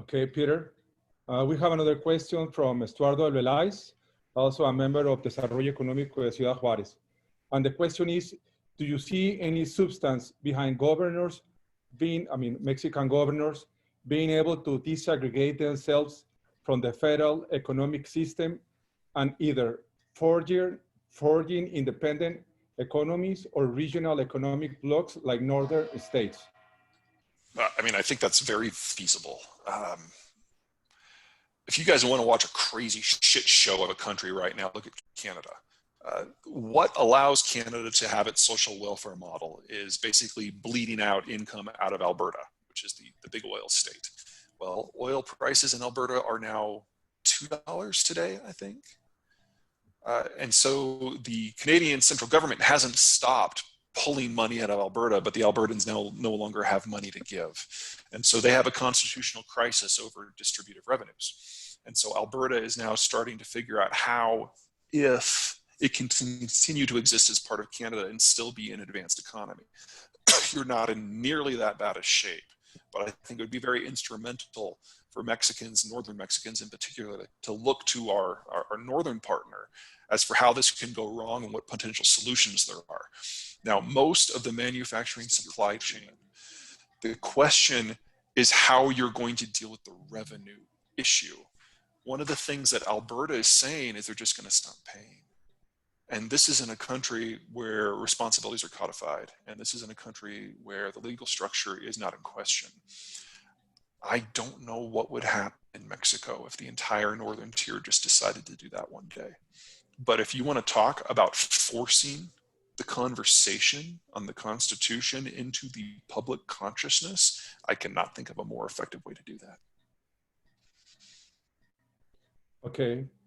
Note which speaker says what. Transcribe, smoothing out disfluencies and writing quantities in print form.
Speaker 1: Okay, Peter. We have another question from Estuardo Alvelais, also a member of Desarrollo Económico de Ciudad Juárez. And the question is, do you see any substance behind governors Mexican governors being able to disaggregate themselves from the federal economic system and either forging independent economies or regional economic blocks like northern states?
Speaker 2: I mean, I think that's very feasible. If you guys want to watch a crazy shit show of a country right now, look at Canada. What allows Canada to have its social welfare model is basically bleeding out income out of Alberta, which is the big oil state. Well, oil prices in Alberta are now $2 today, I think. And so the Canadian central government hasn't stopped pulling money out of Alberta, but the Albertans now no longer have money to give. And so they have a constitutional crisis over distributive revenues. And so Alberta is now starting to figure out how, if it can continue to exist as part of Canada and still be an advanced economy. You're not in nearly that bad a shape, but I think it would be very instrumental for Mexicans, Northern Mexicans in particular, to look to our Northern partner as for how this can go wrong and what potential solutions there are. Now, most of the manufacturing supply chain, the question is how you're going to deal with the revenue issue. One of the things that Alberta is saying is they're just going to stop paying. And this is in a country where responsibilities are codified. And this is in a country where the legal structure is not in question. I don't know what would happen in Mexico if the entire northern tier just decided to do that one day. But if you want to talk about forcing the conversation on the Constitution into the public consciousness, I cannot think of a more effective way to do that.
Speaker 1: Okay.